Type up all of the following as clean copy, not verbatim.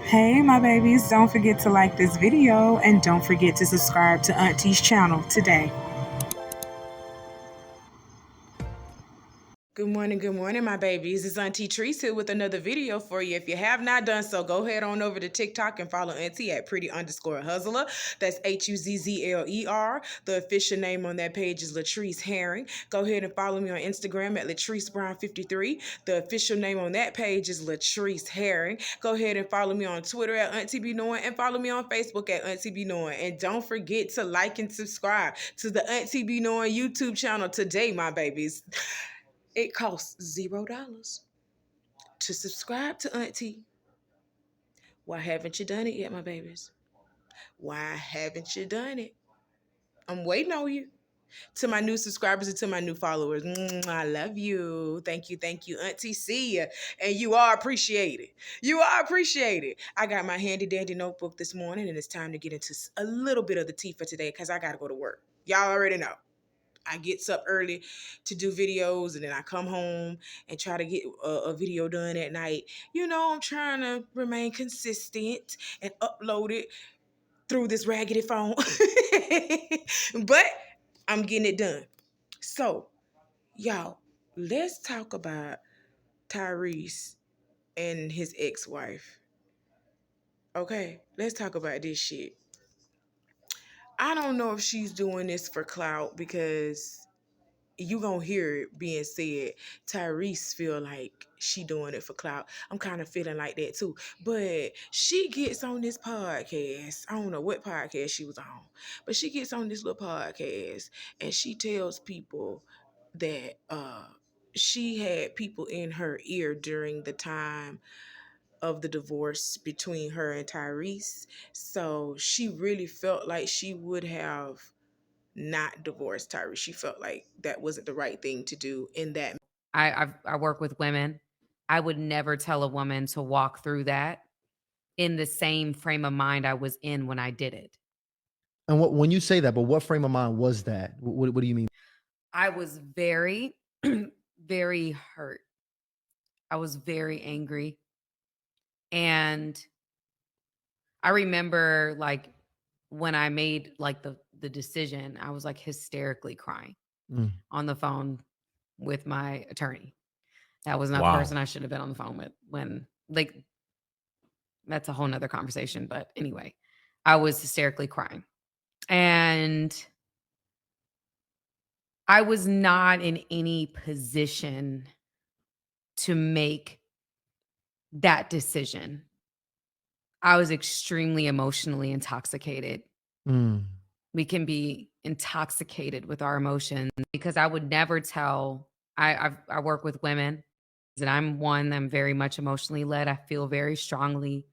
Hey, my babies, don't forget to like this video and don't forget to subscribe to Auntie's channel today. Good morning, my babies. It's Auntie Trice here with another video for you. If you have not done so, go ahead on over to TikTok and follow Auntie at Pretty_Huzzler. That's Huzzler. The official name on that page is Latrice Herring. Go ahead and follow me on Instagram at LatriceBrown53. The official name on that page is Latrice Herring. Go ahead and follow me on Twitter at Auntie Be Knowing and follow me on Facebook at Auntie Be Knowing. And don't forget to like and subscribe to the Auntie Be Knowing YouTube channel today, my babies. It costs $0 to subscribe to Auntie. Why haven't you done it yet, my babies? Why haven't you done it? I'm waiting on you. To my new subscribers and to my new followers, I love you. Thank you, Auntie. See ya. And you are appreciated. You are appreciated. I got my handy dandy notebook this morning, and it's time to get into a little bit of the tea for today because I got to go to work. Y'all already know. I get up early to do videos, and then I come home and try to get a video done at night. You know, I'm trying to remain consistent and upload it through this raggedy phone. But I'm getting it done. So, y'all, let's talk about Tyrese and his ex-wife. Okay, let's talk about this shit. I don't know if she's doing this for clout because you gonna hear it being said. Tyrese feel like she doing it for clout. I'm kind of feeling like that too. But she gets on this podcast. I don't know what podcast she was on, but she gets on this little podcast and she tells people that she had people in her ear during the time of the divorce between her and Tyrese. So she really felt like she would have not divorce Tyrese. She felt like that wasn't the right thing to do in that. I work with women. I would never tell a woman to walk through that in the same frame of mind I was in when I did it. And when you say that, but what frame of mind was that? What do you mean? I was very, very hurt. I was very angry. And I remember like when I made like the decision, I was like hysterically crying on the phone with my attorney. That was not the person I should have been on the phone with when, like, that's a whole nother conversation. But anyway, I was hysterically crying. And I was not in any position to make that decision. I was extremely emotionally intoxicated. We can be intoxicated with our emotions because I would never tell. I work with women, and I'm one. I'm very much emotionally led. I feel very strongly.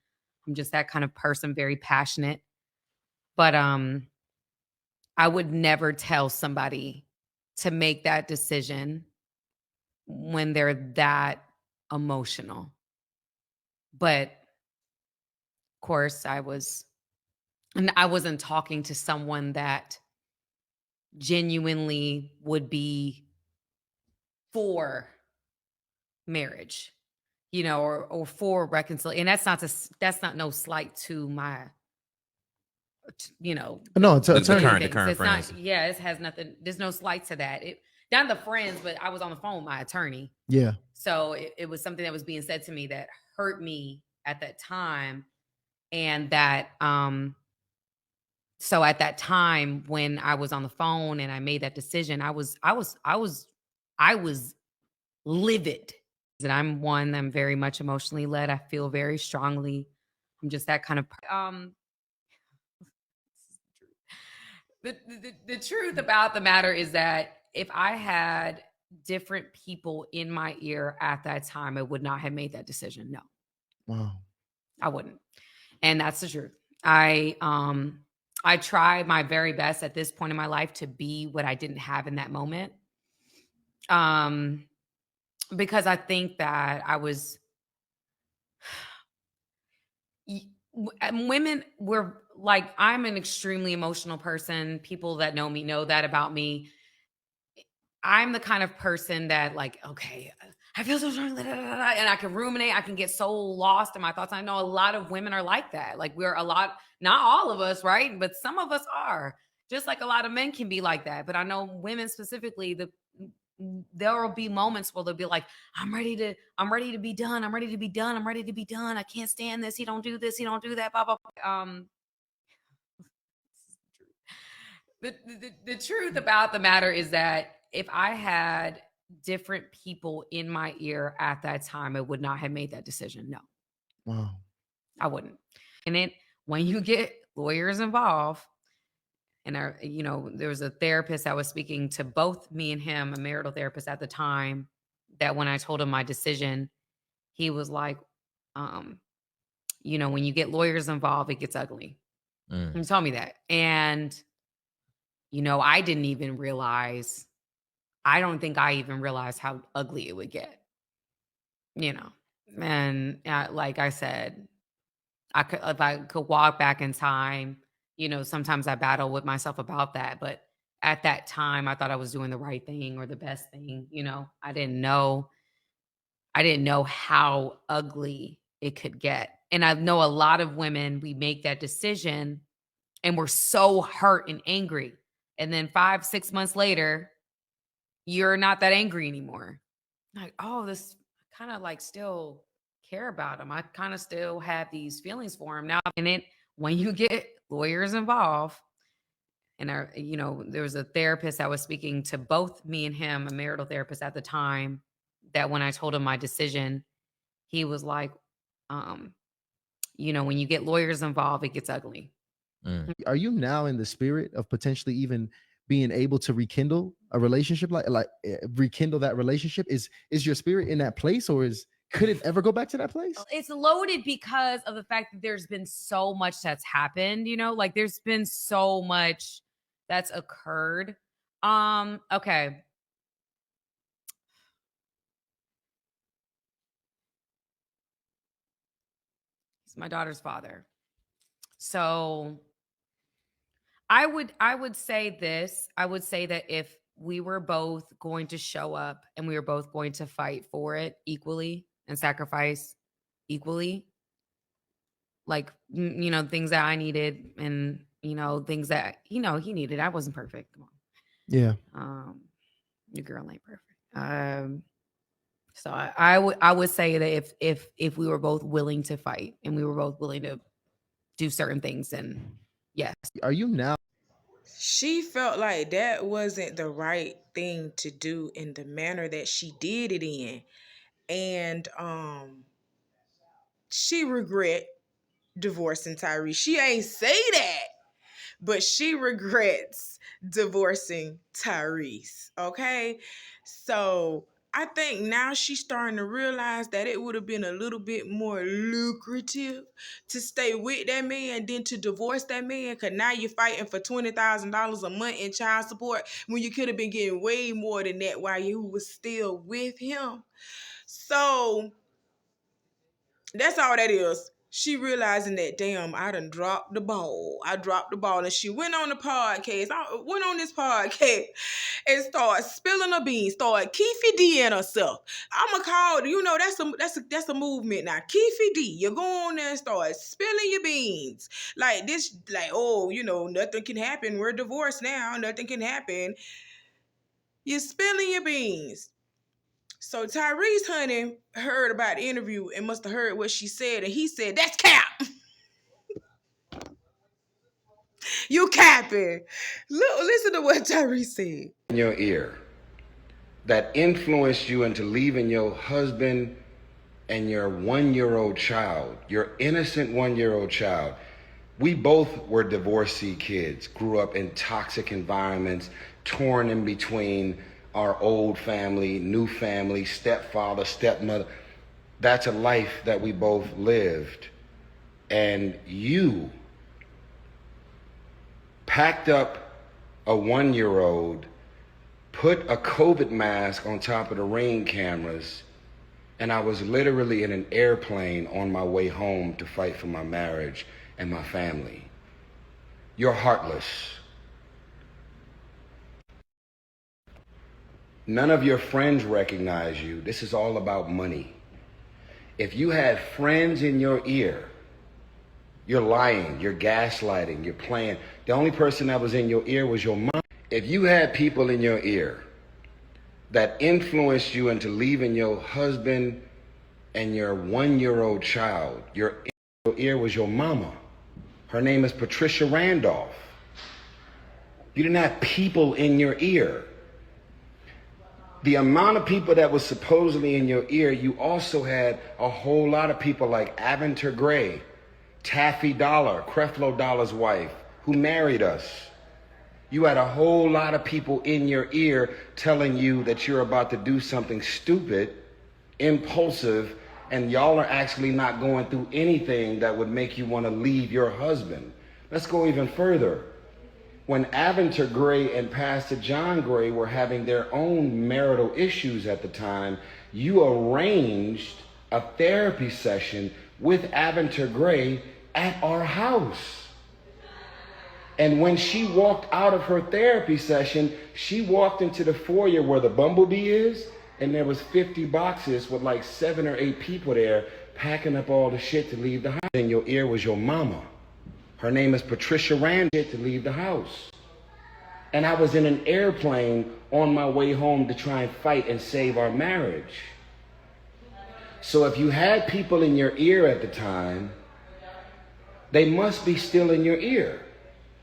I'm just that kind of person, very passionate. But I would never tell somebody to make that decision when they're that emotional. But of course, I wasn't talking to someone that genuinely would be for marriage, you know, or for reconciliation. And that's not no slight to my, you know. No, it's the current it's friends. not. Yeah, it has nothing. There's no slight to that. Not the friends, but I was on the phone with my attorney. Yeah. So it was something that was being said to me that hurt me at that time, and that so at that time when I was on the phone and I made that decision, I was livid. And I'm very much emotionally led. I feel very strongly. I'm just that kind of the truth about the matter is that if I had different people in my ear at that time, I would not have made that decision. No. Wow. I wouldn't. And that's the truth. I try my very best at this point in my life to be what I didn't have in that moment. Because I think that I was women were like, I'm an extremely emotional person. People that know me know that about me. I'm the kind of person that like, okay, I feel so strong, and I can ruminate. I can get so lost in my thoughts. I know a lot of women are like that. Like we're a lot, not all of us, right? But some of us are. Just like a lot of men can be like that. But I know women specifically, there will be moments where they'll be like, I'm ready to be done. I'm ready to be done. I'm ready to be done. I can't stand this. He don't do this. He don't do that. Blah, blah, blah. The truth about the matter is that if I had different people in my ear at that time, I would not have made that decision. No, Wow. I wouldn't. And then when you get lawyers involved, and there was a therapist that was speaking to both me and him, a marital therapist at the time, that when I told him my decision, he was like, when you get lawyers involved, it gets ugly. He told me that. And, I didn't even realize, I don't think I even realized how ugly it would get, and like I said, if I could walk back in time, sometimes I battle with myself about that. But at that time, I thought I was doing the right thing or the best thing. I didn't know how ugly it could get. And I know a lot of women, we make that decision and we're so hurt and angry. And then 5-6 months later, you're not that angry anymore. Like, oh, this kind of like still care about him. I kind of still have these feelings for him now. And then when you get lawyers involved, and there was a therapist that was speaking to both me and him, a marital therapist at the time, that when I told him my decision, he was like, when you get lawyers involved, it gets ugly. Are you now in the spirit of potentially even being able to rekindle a relationship, rekindle that relationship? Is your spirit in that place, or could it ever go back to that place? It's loaded because of the fact that there's been so much that's happened, like there's been so much that's occurred. Okay. He's my daughter's father. So I would say this. I would say that if we were both going to show up and we were both going to fight for it equally and sacrifice equally, like, things that I needed and, things that, he needed. I wasn't perfect. Come on. Yeah. Your girl ain't perfect. So I would say that if we were both willing to fight and we were both willing to do certain things, then yes. Are you now? She felt like that wasn't the right thing to do in the manner that she did it in. And she regret divorcing Tyrese. She ain't say that, but she regrets divorcing Tyrese. Okay? So I think now she's starting to realize that it would have been a little bit more lucrative to stay with that man than to divorce that man, because now you're fighting for $20,000 a month in child support when you could have been getting way more than that while you was still with him. So that's all that is. She realizing that, damn, I done dropped the ball. I dropped the ball. And she went on the podcast. I went on this podcast and started spilling her beans. Started Keefy D-ing herself. I'ma call, that's a movement now. Keefy D. You go on there and start spilling your beans. Like this, nothing can happen. We're divorced now. Nothing can happen. You're spilling your beans. So Tyrese, honey, heard about the interview and must have heard what she said, and he said, "That's cap. You capping." Look, listen to what Tyrese said. In your ear that influenced you into leaving your husband and your 1-year-old child, your innocent 1-year-old child. We both were divorcee kids, grew up in toxic environments, torn in between our old family, new family, stepfather, stepmother. That's a life that we both lived. And you packed up a 1-year-old, put a COVID mask on top of the Ring cameras, and I was literally in an airplane on my way home to fight for my marriage and my family. You're heartless. None of your friends recognize you. This is all about money. If you had friends in your ear, you're lying, you're gaslighting, you're playing. The only person that was in your ear was your mom. If you had people in your ear that influenced you into leaving your husband and your 1-year-old child, your ear was your mama. Her name is Patricia Randolph. You didn't have people in your ear. The amount of people that was supposedly in your ear, you also had a whole lot of people like Aventer Gray, Taffy Dollar, Creflo Dollar's wife, who married us. You had a whole lot of people in your ear telling you that you're about to do something stupid, impulsive, and y'all are actually not going through anything that would make you want to leave your husband. Let's go even further. When Aventer Gray and Pastor John Gray were having their own marital issues at the time, you arranged a therapy session with Aventer Gray at our house. And when she walked out of her therapy session, she walked into the foyer where the bumblebee is, and there was 50 boxes with like 7 or 8 people there packing up all the shit to leave the house. And your ear was your mama. Her name is Patricia Randolph, to leave the house. And I was in an airplane on my way home to try and fight and save our marriage. So if you had people in your ear at the time, they must be still in your ear,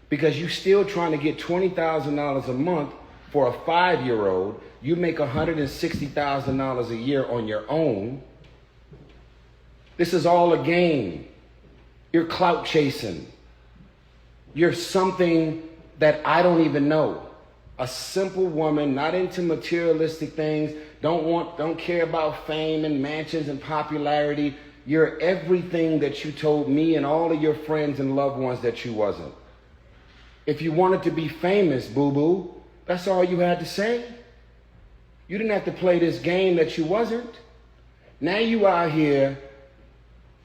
because you're still trying to get $20,000 a month for a 5-year-old. You make $160,000 a year on your own. This is all a game. You're clout chasing. You're something that I don't even know. A simple woman, not into materialistic things, don't care about fame and mansions and popularity. You're everything that you told me and all of your friends and loved ones that you wasn't. If you wanted to be famous, boo-boo, that's all you had to say. You didn't have to play this game that you wasn't. Now you out here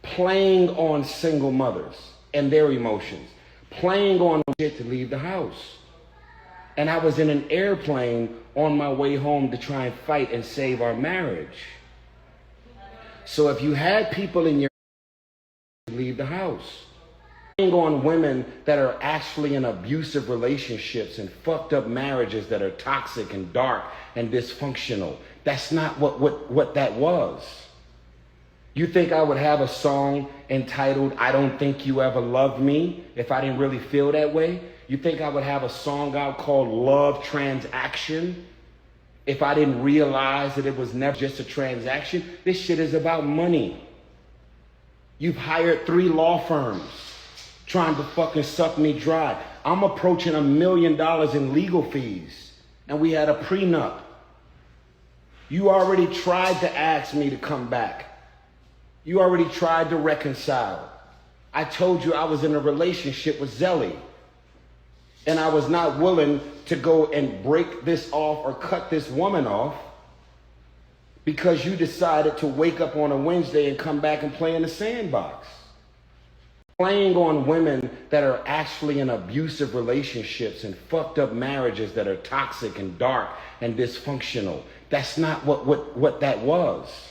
playing on single mothers and their emotions, playing on shit to leave the house. And I was in an airplane on my way home to try and fight and save our marriage. So if you had people in your leave the house, playing on women that are actually in abusive relationships and fucked up marriages that are toxic and dark and dysfunctional. That's not what that was. You think I would have a song entitled "I Don't Think You Ever Loved Me" if I didn't really feel that way? You think I would have a song out called "Love Transaction" if I didn't realize that it was never just a transaction? This shit is about money. You've hired 3 law firms trying to fucking suck me dry. I'm approaching $1 million in legal fees, and we had a prenup. You already tried to ask me to come back. You already tried to reconcile. I told you I was in a relationship with Zelly, and I was not willing to go and break this off or cut this woman off because you decided to wake up on a Wednesday and come back and play in the sandbox. Playing on women that are actually in abusive relationships and fucked up marriages that are toxic and dark and dysfunctional. That's not what that was.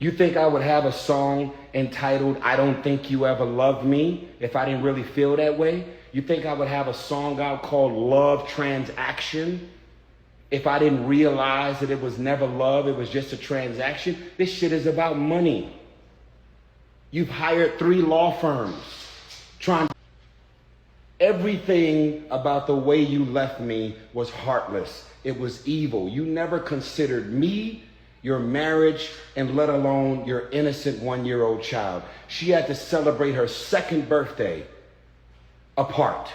You think I would have a song entitled "I Don't Think You Ever Loved Me" if I didn't really feel that way? You think I would have a song out called "Love Transaction" if I didn't realize that it was never love, it was just a transaction? This shit is about money. You've hired 3 law firms trying. Everything about the way you left me was heartless. It was evil. You never considered me, your marriage, and let alone your innocent 1-year-old child. She had to celebrate her 2nd birthday apart.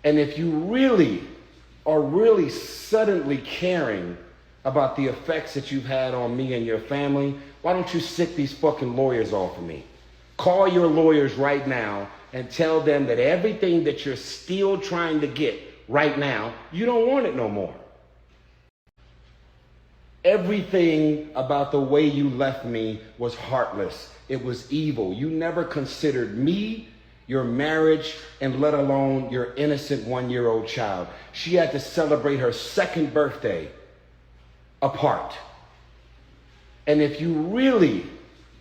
And if you really are really suddenly caring about the effects that you've had on me and your family, why don't you sick these fucking lawyers off of me? Call your lawyers right now and tell them that everything that you're still trying to get right now, you don't want it no more. Everything about the way you left me was heartless. It was evil. You never considered me, your marriage, and let alone your innocent 1-year-old child. She had to celebrate her second birthday apart. And if you really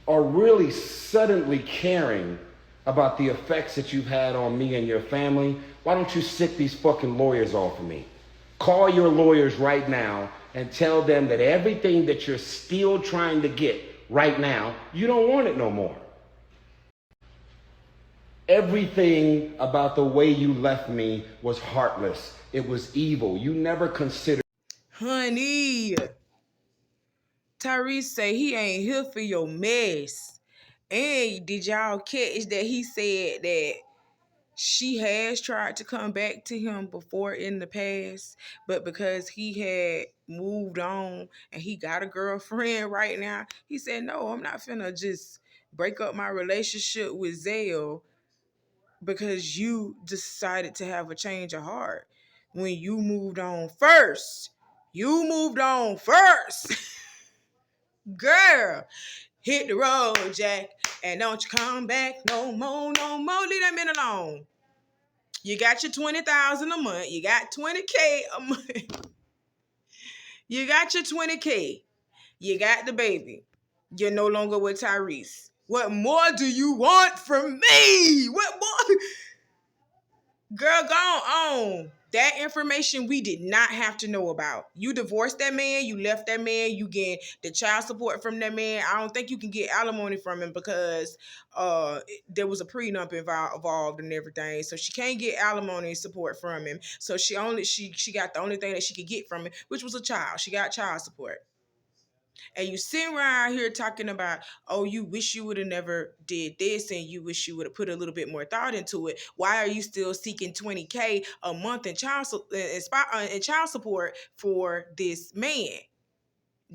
are really suddenly caring about the effects that you've had on me and your family, why don't you sick these fucking lawyers off of me? Call your lawyers right now and tell them that everything that you're still trying to get right now, you don't want it no more. Everything about the way you left me was heartless. It was evil. You never considered. Honey, Tyrese say he ain't here for your mess. And did y'all catch that he said that she has tried to come back to him before in the past, but because he had moved on and he got a girlfriend right now, he said, no, I'm not finna just break up my relationship with Zale because you decided to have a change of heart when you moved on first. You moved on first. Girl, hit the road, Jack, and don't you come back no more, no more. Leave that man alone. You got your $20,000 a month. You got $20K a month. You got your $20K. You got the baby. You're no longer with Tyrese. What more do you want from me? What more? Girl, go on. That information we did not have to know about. You divorced that man. You left that man. You get the child support from that man. I don't think you can get alimony from him because there was a prenup involved and everything. So she can't get alimony support from him. So she got the only thing that she could get from him, which was a child. She got child support. And you sitting around here talking about, oh, you wish you would have never did this and you wish you would have put a little bit more thought into it. Why are you still seeking $20K a month in child support for this man?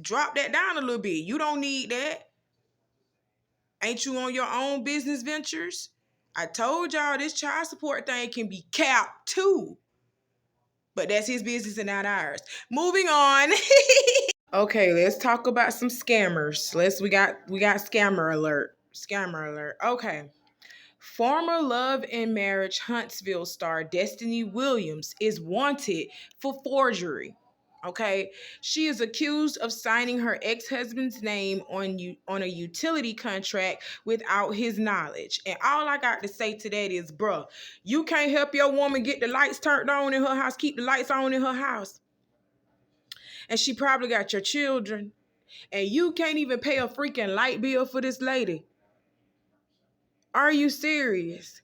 Drop that down a little bit. You don't need that. Ain't you on your own business ventures? I told y'all this child support thing can be capped too. But that's his business and not ours. Moving on. Okay, let's talk about some scammers. We got scammer alert. Scammer alert. Okay. Former Love and Marriage Huntsville star Destiny Williams is wanted for forgery. Okay, she is accused of signing her ex-husband's name on a utility contract without his knowledge. And all I got to say to that is, bruh, you can't help your woman get the lights turned on in her house, keep the lights on in her house. And she probably got your children. And you can't even pay a freaking light bill for this lady. Are you serious?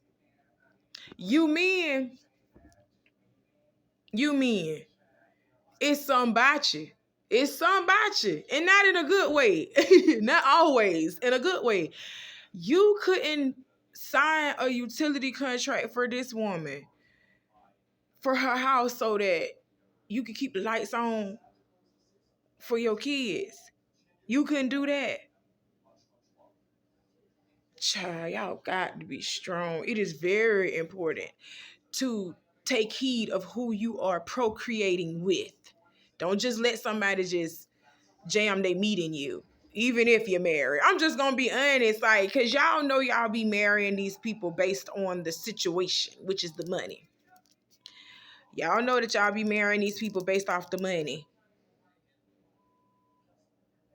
You men, it's something about you. It's something about you. And not in a good way. Not always. In a good way. You couldn't sign a utility contract for this woman for her house so that you could keep the lights on for your kids. You couldn't do that. Child, y'all got to be strong. It is very important to take heed of who you are procreating with. Don't just let somebody just jam their meat in you, even if you're married. I'm just gonna be honest, like, cause y'all know y'all be marrying these people based on the situation, which is the money. Y'all know that y'all be marrying these people based off the money.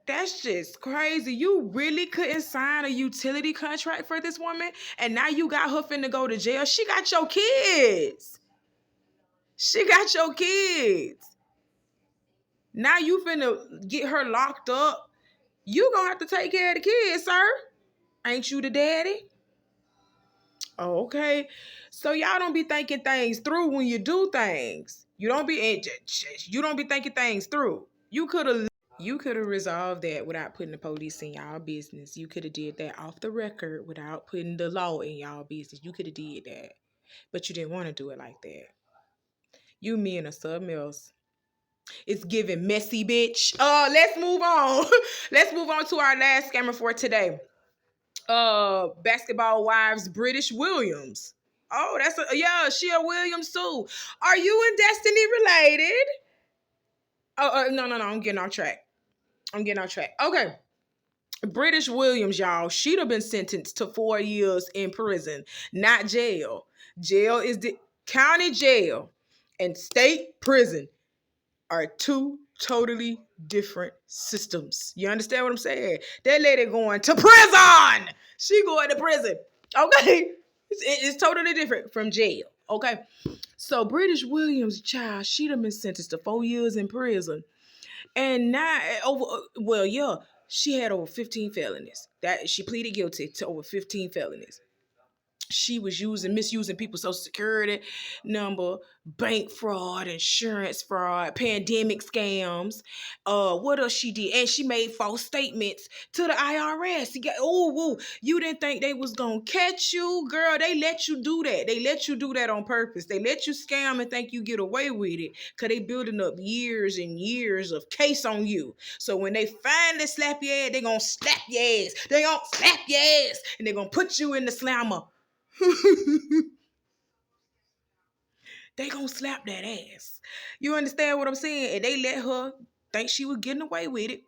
That's just crazy. You really couldn't sign a utility contract for this woman, and now you got her finna go to jail. She got your kids. She got your kids. Now you finna get her locked up. You gonna have to take care of the kids, sir. Ain't you the daddy? Oh, okay. So y'all don't be thinking things through when you do things. You don't be thinking things through. You could have resolved that without putting the police in y'all business. You could have did that off the record without putting the law in y'all business. You could have did that. But you didn't want to do it like that. You men are something else. It's giving messy, bitch. Let's move on. Let's move on to our last scammer for today. Basketball Wives Brittish Williams. Oh, she a Williams too. Are you and Destiny related? No, I'm getting off track. Okay. Brittish Williams, y'all, she'd have been sentenced to 4 years in prison, not jail. Jail is the county jail, and state prison are two totally different systems. You understand what I'm saying? That lady going to prison. She going to prison. Okay? It's totally different from jail. Okay? So Brittish Williams, child, she'd have been sentenced to 4 years in prison. And now she had over 15 felonies. That she pleaded guilty to over 15 felonies. She was misusing people's social security number, bank fraud, insurance fraud, pandemic scams. What else she did? And she made false statements to the IRS. You didn't think they was gonna catch you, girl? They let you do that. They let you do that on purpose. They let you scam and think you get away with it, cause they building up years and years of case on you. So when they finally slap your ass, they gonna slap your ass. They gonna slap your ass, and they gonna put you in the slammer. They gonna slap that ass. You understand what I'm saying? And they let her think she was getting away with it.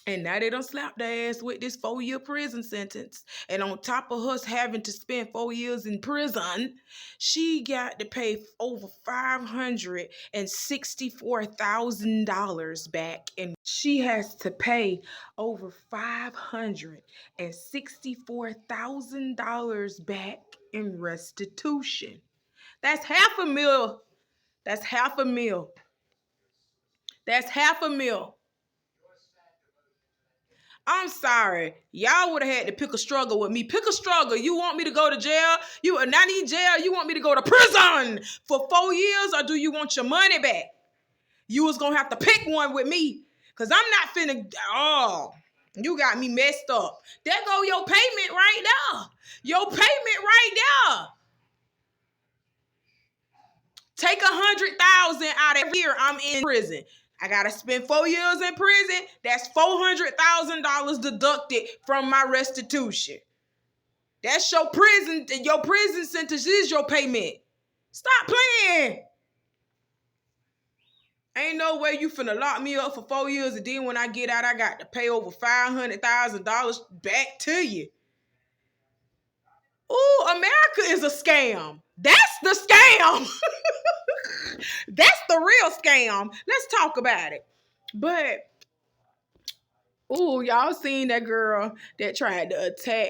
And now they done slapped their ass with this 4-year prison sentence. And on top of us having to spend 4 years in prison, she got to pay over $564,000 back. And she has to pay over $564,000 back in restitution. That's $500,000. That's $500,000. That's $500,000. I'm sorry. Y'all would have had to pick a struggle with me. Pick a struggle. You want me to go to jail? You not need jail. You want me to go to prison for 4 years, or do you want your money back? You was gonna have to pick one with me, cause I'm not finna. Oh, you got me messed up. There go your payment right there. Your payment right there. Take 100,000 out of here. I'm in prison. I gotta spend 4 years in prison. That's $400,000 deducted from my restitution. That's your prison. Your prison sentence is your payment. Stop playing. Ain't no way you finna lock me up for 4 years, and then when I get out, I got to pay over $500,000 back to you. Ooh, America is a scam. That's the scam. That's the real scam. Let's talk about it. But, ooh, y'all seen that girl that tried to attack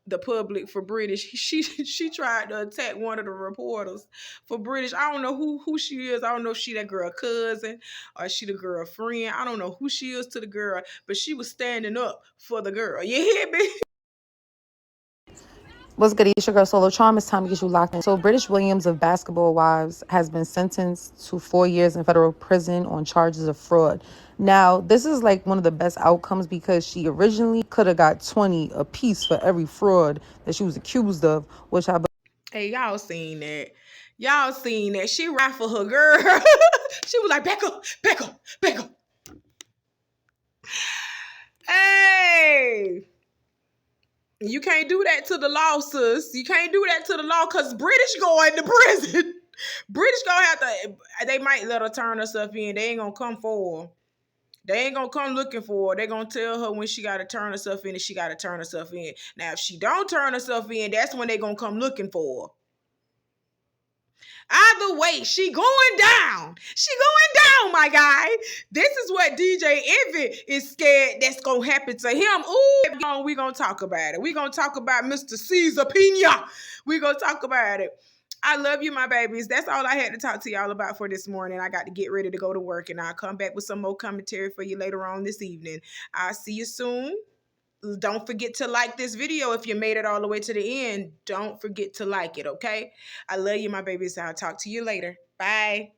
the public for British. She tried to attack one of the reporters for British. I don't know who she is. I don't know if she that girl cousin or she the girl friend. I don't know who she is to the girl, but she was standing up for the girl. You hear me? What's good? It's your girl Solo Charm. It's time to get you locked in. So Brittish Williams of Basketball Wives has been sentenced to 4 years in federal prison on charges of fraud. Now, this is like one of the best outcomes because she originally could have got 20 apiece for every fraud that she was accused of, which I... Hey, y'all seen that. Y'all seen that. She ran for her girl. She was like, back up, back up, back up. Hey. You can't do that to the law, sis. You can't do that to the law, because British going to prison. British gonna have to, they might let her turn herself in. They ain't gonna come for her. They ain't gonna come looking for her. They gonna tell her when she gotta turn herself in and she gotta turn herself in. Now, if she don't turn herself in, that's when they gonna come looking for her. Either way, she going down. She going down, my guy. This is what DJ Envy is scared that's going to happen to him. Ooh, we going to talk about it. We going to talk about Mr. Cesar Pina. We going to talk about it. I love you, my babies. That's all I had to talk to y'all about for this morning. I got to get ready to go to work, and I'll come back with some more commentary for you later on this evening. I'll see you soon. Don't forget to like this video. If you made it all the way to the end, don't forget to like it, okay? I love you, my babies. I'll talk to you later. Bye.